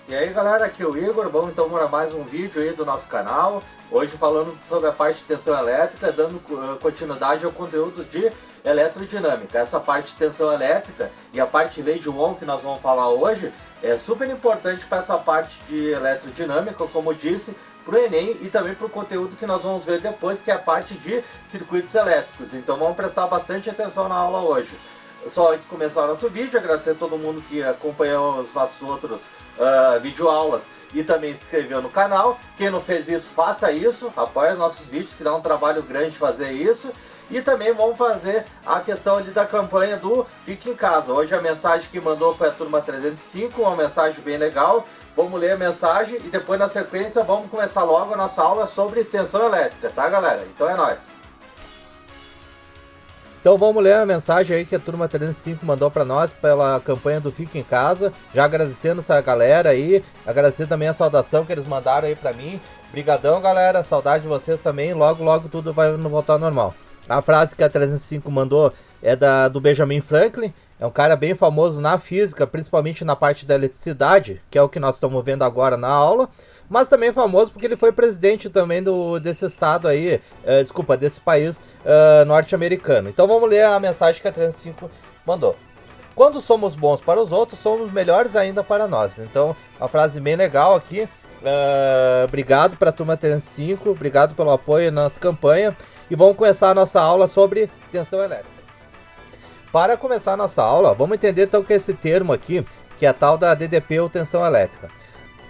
E aí galera, aqui é o Igor, vamos então para mais um vídeo aí do nosso canal. Hoje falando sobre a parte de tensão elétrica, dando continuidade ao conteúdo de eletrodinâmica. Essa parte de tensão elétrica e a parte de lei de Ohm que nós vamos falar hoje é super importante para essa parte de eletrodinâmica, como eu disse, para o Enem e também para o conteúdo que nós vamos ver depois, que é a parte de circuitos elétricos. Então vamos prestar bastante atenção na aula hoje. Só antes de começar o nosso vídeo, agradecer a todo mundo que acompanhou os nossos outros videoaulas e também se inscreveu no canal. Quem não fez isso, faça isso, apoie os nossos vídeos, que dá um trabalho grande fazer isso. E também vamos fazer a questão ali da campanha do Fique em Casa. Hoje a mensagem que mandou foi a turma 305, uma mensagem bem legal. Vamos ler a mensagem e depois na sequência vamos começar logo a nossa aula sobre tensão elétrica, tá galera? Então é nóis! Então vamos ler a mensagem aí que a turma 305 mandou para nós pela campanha do Fique em Casa. Já agradecendo essa galera aí, agradecer também a saudação que eles mandaram aí para mim. Brigadão galera, saudade de vocês também, logo tudo vai voltar ao normal. A frase que a 305 mandou é do Benjamin Franklin, é um cara bem famoso na física, principalmente na parte da eletricidade, que é o que nós estamos vendo agora na aula, mas também famoso porque ele foi presidente também desse estado aí, desse país norte-americano. Então vamos ler a mensagem que a 305 mandou. Quando somos bons para os outros, somos melhores ainda para nós. Então, uma frase bem legal aqui. Obrigado para a turma 305, obrigado pelo apoio na nossa campanha. E vamos começar a nossa aula sobre tensão elétrica. Para começar a nossa aula, vamos entender então que esse termo aqui, que é a tal da DDP ou tensão elétrica.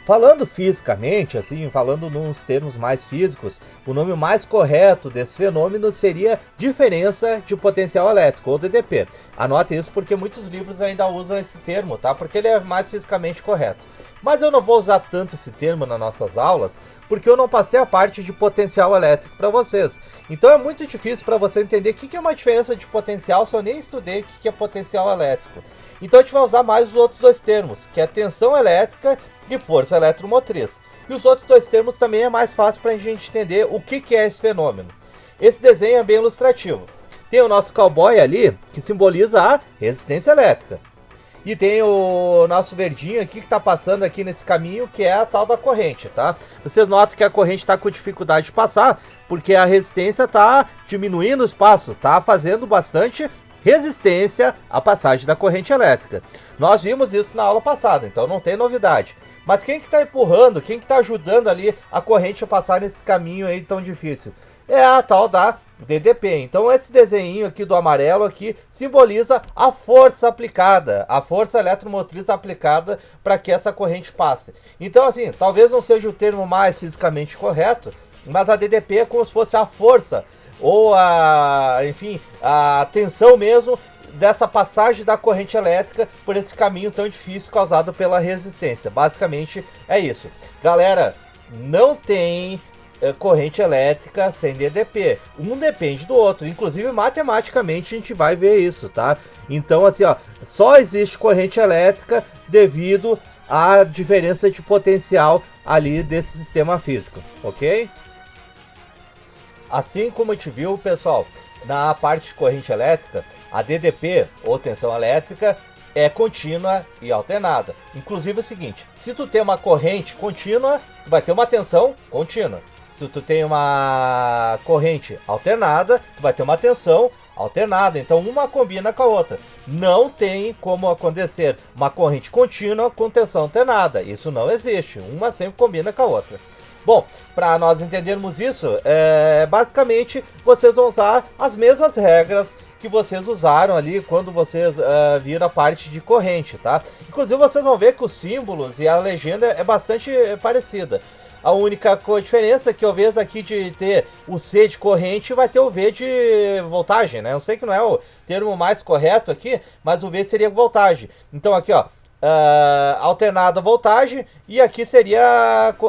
Falando fisicamente, assim, falando nos termos mais físicos, o nome mais correto desse fenômeno seria diferença de potencial elétrico, ou DDP. Anote isso porque muitos livros ainda usam esse termo, tá? Porque ele é mais fisicamente correto. Mas eu não vou usar tanto esse termo nas nossas aulas, porque eu não passei a parte de potencial elétrico para vocês. Então é muito difícil para você entender o que é uma diferença de potencial se eu nem estudei o que é potencial elétrico. Então a gente vai usar mais os outros dois termos, que é tensão elétrica e força eletromotriz. E os outros dois termos também é mais fácil para a gente entender o que é esse fenômeno. Esse desenho é bem ilustrativo. Tem o nosso cowboy ali, que simboliza a resistência elétrica. E tem o nosso verdinho aqui que está passando aqui nesse caminho, que é a tal da corrente, tá? Vocês notam que a corrente está com dificuldade de passar, porque a resistência está diminuindo o espaço, está fazendo bastante resistência à passagem da corrente elétrica. Nós vimos isso na aula passada, então não tem novidade. Mas quem que está empurrando, quem que está ajudando ali a corrente a passar nesse caminho aí tão difícil? É a tal da DDP. Então esse desenho aqui do amarelo aqui simboliza a força aplicada, a força eletromotriz aplicada para que essa corrente passe. Então assim, talvez não seja o termo mais fisicamente correto, mas a DDP é como se fosse a força ou a tensão mesmo dessa passagem da corrente elétrica por esse caminho tão difícil causado pela resistência. Basicamente é isso. Galera, não tem corrente elétrica sem DDP. Um depende do outro. Inclusive, matematicamente, a gente vai ver isso, tá? Então, assim, ó, só existe corrente elétrica devido à diferença de potencial ali desse sistema físico, ok? Assim como a gente viu, pessoal, na parte de corrente elétrica, a DDP, ou tensão elétrica, é contínua e alternada. Inclusive é o seguinte, se tu tem uma corrente contínua, tu vai ter uma tensão contínua. Se tu tem uma corrente alternada, tu vai ter uma tensão alternada. Então uma combina com a outra. Não tem como acontecer uma corrente contínua com tensão alternada. Isso não existe. Uma sempre combina com a outra. Bom, para nós entendermos isso, basicamente vocês vão usar as mesmas regras que vocês usaram ali quando vocês viram a parte de corrente, tá? Inclusive vocês vão ver que os símbolos e a legenda é bastante parecida. A única diferença é que ao invés aqui de ter o C de corrente, vai ter o V de voltagem, né? Eu sei que não é o termo mais correto aqui, mas o V seria voltagem. Então aqui, ó, alternada voltagem e aqui seria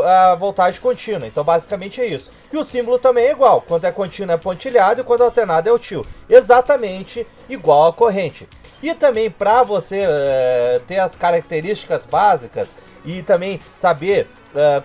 a voltagem contínua. Então basicamente é isso. E o símbolo também é igual. Quando é contínuo é pontilhado e quando é alternado é o tio. Exatamente igual a corrente. E também para você ter as características básicas e também saber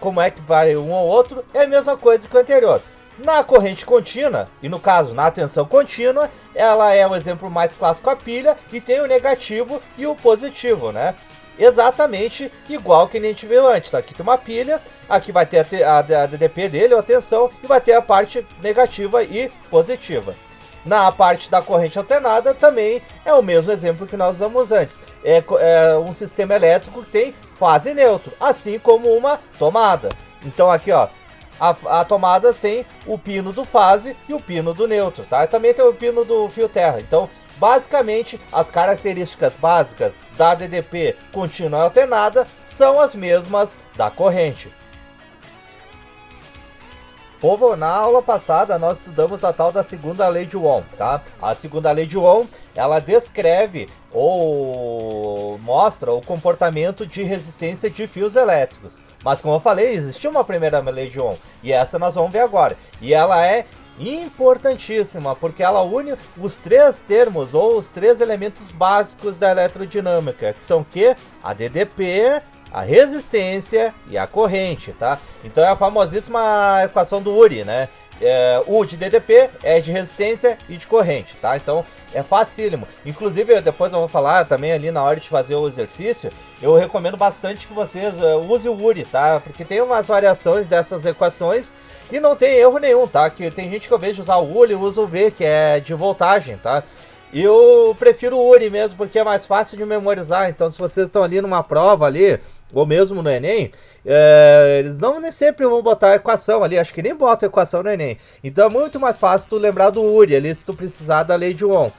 como é que vai um ou outro, é a mesma coisa que o anterior. Na corrente contínua, e no caso na tensão contínua, ela é o exemplo mais clássico, a pilha, e tem o negativo e o positivo, né? exatamente igual que a gente viu antes. Tá? Aqui tem uma pilha, aqui vai ter a DDP dele, a tensão, e vai ter a parte negativa e positiva. Na parte da corrente alternada também é o mesmo exemplo que nós usamos antes. É um sistema elétrico que tem fase e neutro, assim como uma tomada. Então aqui, ó, a tomada tem o pino do fase e o pino do neutro, tá? Também tem o pino do fio terra. Então, basicamente, as características básicas da DDP contínua e alternada são as mesmas da corrente. Povo, na aula passada nós estudamos a tal da segunda lei de Ohm, tá? A segunda lei de Ohm, ela descreve ou mostra o comportamento de resistência de fios elétricos. Mas como eu falei, existe uma primeira lei de Ohm, e essa nós vamos ver agora. E ela é importantíssima, porque ela une os três termos, ou os três elementos básicos da eletrodinâmica, que são o quê? A DDP, a resistência e a corrente, tá? Então é a famosíssima equação do Uri, né? U de DDP é de resistência e de corrente, tá? Então é facílimo. Inclusive, depois eu vou falar também ali na hora de fazer o exercício, eu recomendo bastante que vocês usem o Uri, tá? Porque tem umas variações dessas equações e não tem erro nenhum, tá? Que tem gente que eu vejo usar o Uri e usa o V, que é de voltagem, tá? Eu prefiro o Uri mesmo, porque é mais fácil de memorizar. Então, se vocês estão ali numa prova ali, ou mesmo no Enem, eles não nem sempre vão botar a equação ali, acho que nem botam a equação no Enem. Então é muito mais fácil tu lembrar do Uri ali, se tu precisar da lei de Ohm.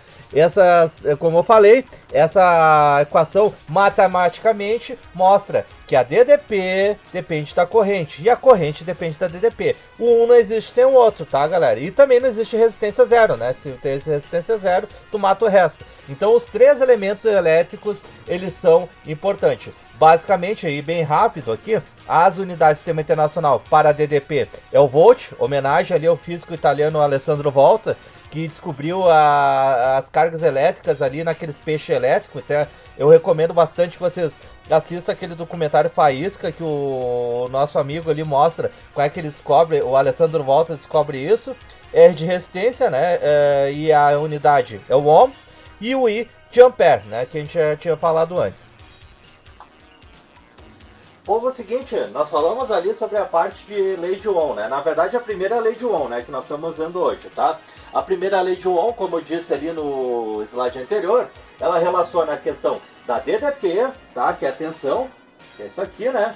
Como eu falei, essa equação matematicamente mostra que a DDP depende da corrente e a corrente depende da DDP. O um não existe sem o outro, tá, galera? E também não existe resistência zero, né? Se tem resistência zero, tu mata o resto. Então os três elementos elétricos, eles são importantes. Basicamente, aí bem rápido aqui, as unidades do Sistema Internacional para a DDP é o volt, homenagem ali ao físico italiano Alessandro Volta, que descobriu as cargas elétricas ali naqueles peixes elétricos. Então, eu recomendo bastante que vocês assistam aquele documentário Faísca, que o nosso amigo ali mostra como é que ele descobre, o Alessandro Volta descobre isso. É de resistência, né? E a unidade é o ohm, e o I de ampere, né? Que a gente já tinha falado antes. Povo, é o seguinte, nós falamos ali sobre a parte de lei de Ohm, né? Na verdade, a primeira lei de Ohm, né? Que nós estamos vendo hoje, tá? A primeira lei de Ohm, como eu disse ali no slide anterior, ela relaciona a questão da DDP, tá? Que é a tensão, que é isso aqui, né?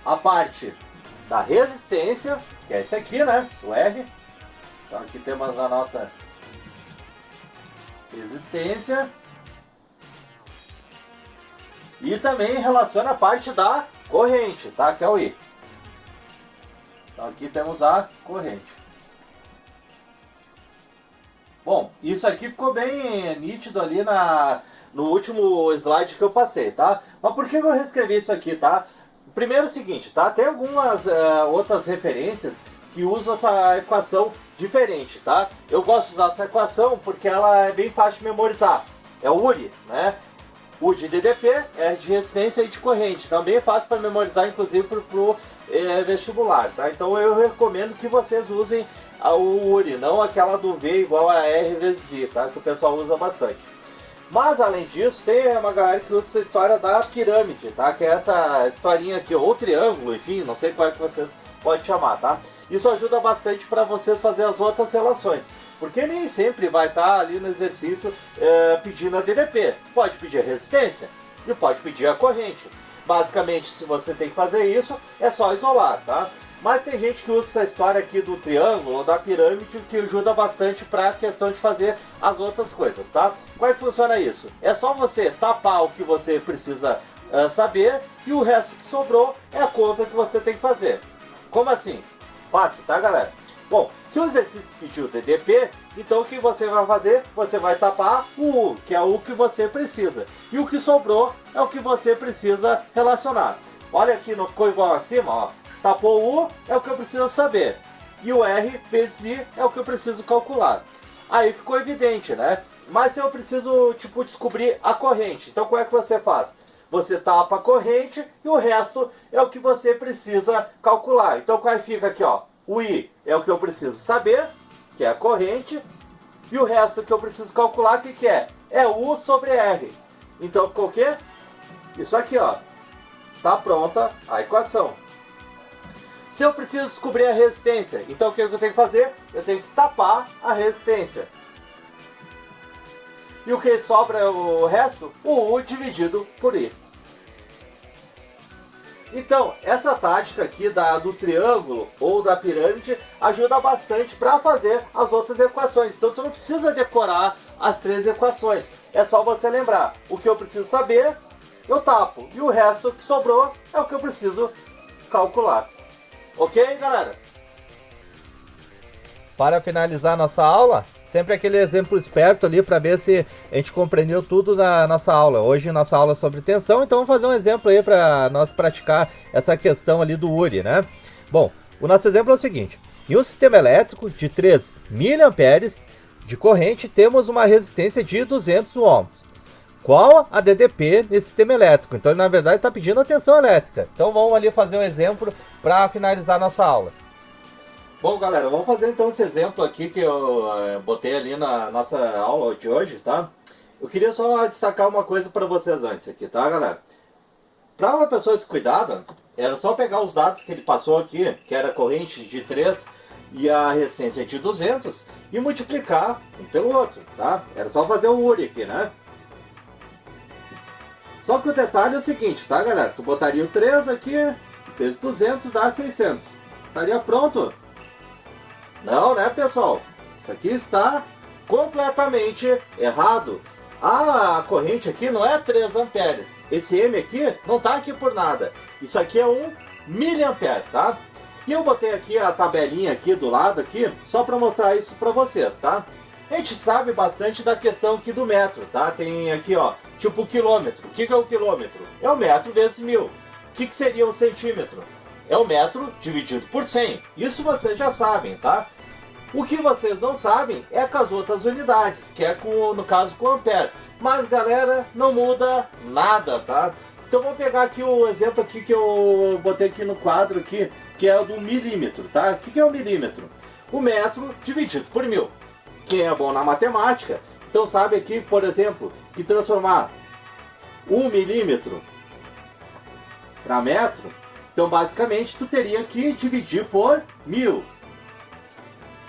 A parte da resistência, que é esse aqui, né? O R. Então aqui temos a nossa resistência. E também relaciona a parte da corrente, tá? Que é o I. Então aqui temos a corrente. Bom, isso aqui ficou bem nítido ali no último slide que eu passei, tá? Mas por que eu reescrevi isso aqui, tá? Primeiro o seguinte, tá? Tem algumas outras referências que usam essa equação diferente, tá? Eu gosto de usar essa equação porque ela é bem fácil de memorizar. É o Uri, né? O de DDP é de resistência e de corrente. Também é fácil para memorizar, inclusive para o vestibular, tá? Então eu recomendo que vocês usem o Uri, não aquela do V igual a R vezes I, tá? Que o pessoal usa bastante. Mas além disso, tem uma galera que usa essa história da pirâmide, tá? Que é essa historinha aqui, ou triângulo, enfim, não sei qual é que vocês podem chamar, tá? Isso ajuda bastante para vocês fazer as outras relações. Porque nem sempre vai estar ali no exercício pedindo a DDP. Pode pedir a resistência e pode pedir a corrente. Basicamente, se você tem que fazer isso, é só isolar, tá? Mas tem gente que usa essa história aqui do triângulo ou da pirâmide que ajuda bastante para a questão de fazer as outras coisas, tá? Como é que funciona isso? É só você tapar o que você precisa saber e o resto que sobrou é a conta que você tem que fazer. Como assim? Fácil, tá, galera? Bom, se o exercício pedir o DDP, então o que você vai fazer? Você vai tapar o U, que é o que você precisa. E o que sobrou é o que você precisa relacionar. Olha aqui, não ficou igual acima, ó. Tapou o U, é o que eu preciso saber. E o R vezes I é o que eu preciso calcular. Aí ficou evidente, né? Mas se eu preciso, tipo, descobrir a corrente, então como é que você faz? Você tapa a corrente e o resto é o que você precisa calcular. Então qual fica aqui, ó? O I é o que eu preciso saber, que é a corrente, e o resto que eu preciso calcular, o que é? É U sobre R. Então ficou o quê? Isso aqui, ó. Tá pronta a equação. Se eu preciso descobrir a resistência, então o que eu tenho que fazer? Eu tenho que tapar a resistência. E o que sobra o resto? O U dividido por I. Então, essa tática aqui do triângulo ou da pirâmide ajuda bastante para fazer as outras equações. Então, tu não precisa decorar as 3 equações. É só você lembrar. O que eu preciso saber, eu tapo. E o resto que sobrou é o que eu preciso calcular. Ok, galera? Para finalizar nossa aula, sempre aquele exemplo esperto ali para ver se a gente compreendeu tudo na nossa aula. Hoje nossa aula é sobre tensão, então vamos fazer um exemplo aí para nós praticar essa questão ali do URI, né? Bom, o nosso exemplo é o seguinte. Em um sistema elétrico de 3 mA de corrente, temos uma resistência de 200 ohms. Qual a DDP nesse sistema elétrico? Então, ele, na verdade, está pedindo a tensão elétrica. Então, vamos ali fazer um exemplo para finalizar nossa aula. Bom, galera, vamos fazer então esse exemplo aqui que eu botei ali na nossa aula de hoje, tá? Eu queria só destacar uma coisa para vocês antes aqui, tá, galera? Para uma pessoa descuidada, era só pegar os dados que ele passou aqui, que era a corrente de 3 e a resistência de 200, e multiplicar um pelo outro, tá? Era só fazer o URI aqui, né? Só que o detalhe é o seguinte, tá, galera? Tu botaria o 3 aqui, vezes 200 dá 600. Estaria pronto? Não, né, pessoal? Isso aqui está completamente errado. A corrente aqui não é 3 amperes. Esse M aqui não está aqui por nada. Isso aqui é 1 miliampere, tá? E eu botei aqui a tabelinha aqui do lado aqui, só para mostrar isso para vocês, tá? A gente sabe bastante da questão aqui do metro, tá? Tem aqui, ó, tipo o quilômetro. O que é o quilômetro? É o metro vezes 1000. O que seria o centímetro? É o metro dividido por 100. Isso vocês já sabem, tá? O que vocês não sabem é com as outras unidades, que é com, no caso com ampere. Mas, galera, não muda nada, tá? Então vou pegar aqui o exemplo aqui que eu botei aqui no quadro aqui, que é o do milímetro, tá? O que é o milímetro? O metro dividido por 1000. Quem é bom na matemática, então sabe aqui, por exemplo, que transformar 1 milímetro para metro, então basicamente tu teria que dividir por 1000.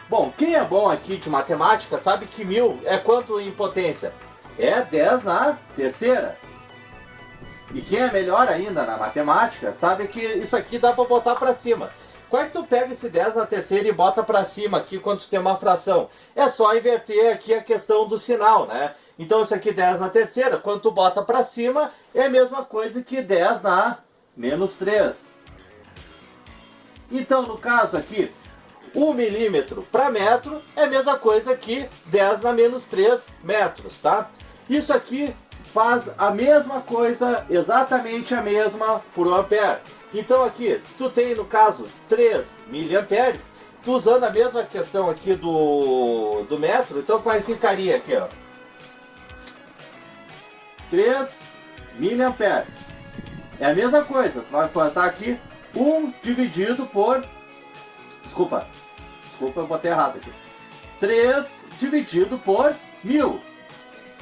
Bom, quem é bom aqui de matemática sabe que 1000 é quanto em potência? É 10 na terceira. E quem é melhor ainda na matemática sabe que isso aqui dá para botar para cima. Como é que tu pega esse 10 na terceira e bota para cima aqui quando tu tem uma fração? É só inverter aqui a questão do sinal, né? Então isso aqui 10 na terceira, quando tu bota para cima, é a mesma coisa que 10 na menos 3. Então no caso aqui, 1 milímetro para metro é a mesma coisa que 10 na menos 3 metros, tá? Isso aqui faz a mesma coisa, exatamente a mesma por 1 ampere. Então aqui, se tu tem no caso 3 miliamperes, tu usando a mesma questão aqui do metro, então como é que ficaria aqui, ó? 3 miliamperes. É a mesma coisa, tu vai botar aqui 1 dividido por... Desculpa, eu botei errado aqui. 3 dividido por 1000.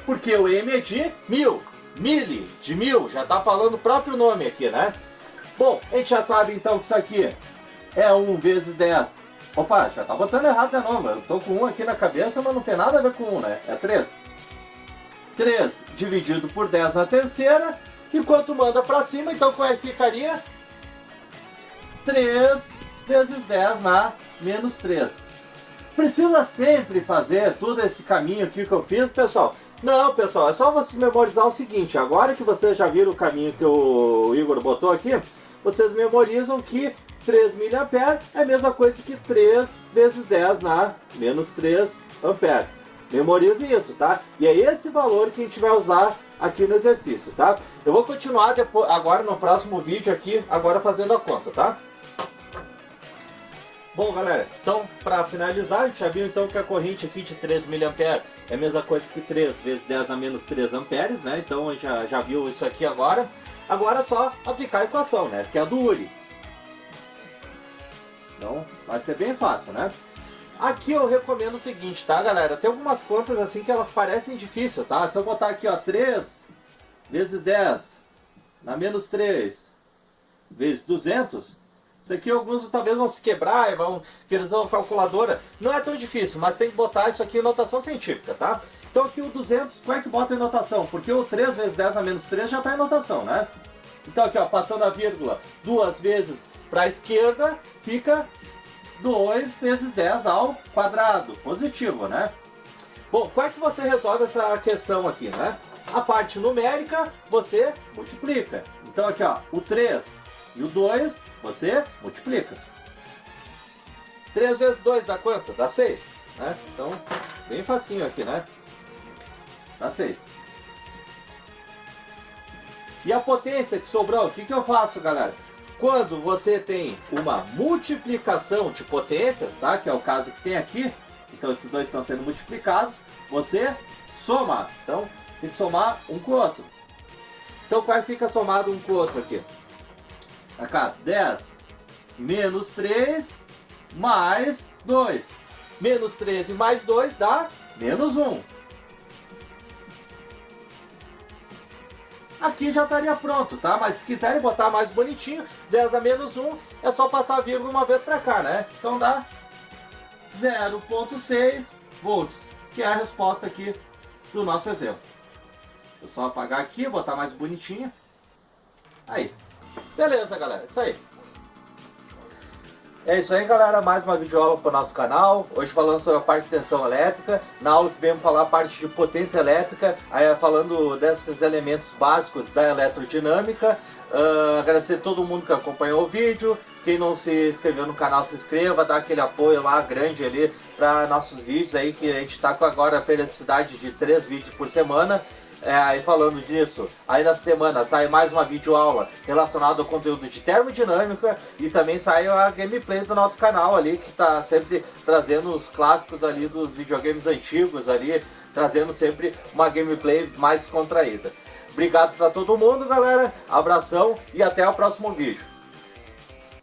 Porque o M é de 1000. Mili, de 1000, já tá falando o próprio nome aqui, né? Bom, a gente já sabe então que isso aqui é 1 vezes 10. Opa, já tá botando errado de novo. Eu tô com 1 aqui na cabeça, mas não tem nada a ver com 1, né? É 3. 3 dividido por 10 na terceira. E quanto manda pra cima, então como é que ficaria? 3 vezes 10 na menos 3. Precisa sempre fazer todo esse caminho aqui que eu fiz, pessoal? Não, pessoal, é só você memorizar o seguinte. Agora que vocês já viram o caminho que o Igor botou aqui, vocês memorizam que 3 mA é a mesma coisa que 3 vezes 10 na menos 3 ampere. Memorizem isso, tá? E é esse valor que a gente vai usar aqui no exercício, tá? Eu vou continuar depois, agora no próximo vídeo aqui, agora fazendo a conta, tá? Bom, galera, então, para finalizar, a gente já viu então que a corrente aqui de 3 mA é a mesma coisa que 3 vezes 10 na menos 3 amperes, né? Então, a gente já viu isso aqui agora. Agora é só aplicar a equação, né? Que é a do URI. Então, vai ser bem fácil, né? Aqui eu recomendo o seguinte, tá, galera? Tem algumas contas assim que elas parecem difíceis, tá? Se eu botar aqui, ó, 3 vezes 10 na menos 3 vezes 200. Isso aqui alguns talvez vão se quebrar e vão querer usar uma calculadora. Não é tão difícil, mas tem que botar isso aqui em notação científica, tá? Então aqui o 200, como é que bota em notação? Porque o 3 vezes 10 na menos 3 já está em notação, né? Então aqui, ó, passando a vírgula duas vezes para a esquerda, fica 2 vezes 10 ao quadrado, positivo, né? Bom, como é que você resolve essa questão aqui, né? A parte numérica, você multiplica. Então aqui, ó, o 3 e o 2, você multiplica. 3 vezes 2 dá quanto? Dá 6, né? Então, bem facinho aqui, né? Dá 6. E a potência que sobrou, o que eu faço, galera? Quando você tem uma multiplicação de potências, tá? Que é o caso que tem aqui. Então esses dois estão sendo multiplicados. Você soma. Então tem que somar um com o outro. Então qual fica somado um com o outro aqui? Cá, 10 menos 3 mais 2. Menos 13 mais 2 dá menos 1. Aqui já estaria pronto, tá? Mas se quiserem botar mais bonitinho, 10 a menos 1, é só passar a vírgula uma vez para cá, né? Então dá 0,6 volts, que é a resposta aqui do nosso exemplo. Vou só apagar aqui, botar mais bonitinho. Aí. Beleza, galera. Isso aí. É isso aí, galera, mais uma videoaula para o nosso canal, hoje falando sobre a parte de tensão elétrica. Na aula que vem falar a parte de potência elétrica, aí falando desses elementos básicos da eletrodinâmica. Agradecer a todo mundo que acompanhou o vídeo, quem não se inscreveu no canal, se inscreva, dá aquele apoio lá grande ali para nossos vídeos aí, que a gente está com agora a periodicidade de 3 vídeos por semana. Aí falando disso, aí na semana sai mais uma videoaula relacionada ao conteúdo de termodinâmica e também sai a gameplay do nosso canal ali, que está sempre trazendo os clássicos ali dos videogames antigos ali, trazendo sempre uma gameplay mais contraída. Obrigado para todo mundo, galera, abração e até o próximo vídeo.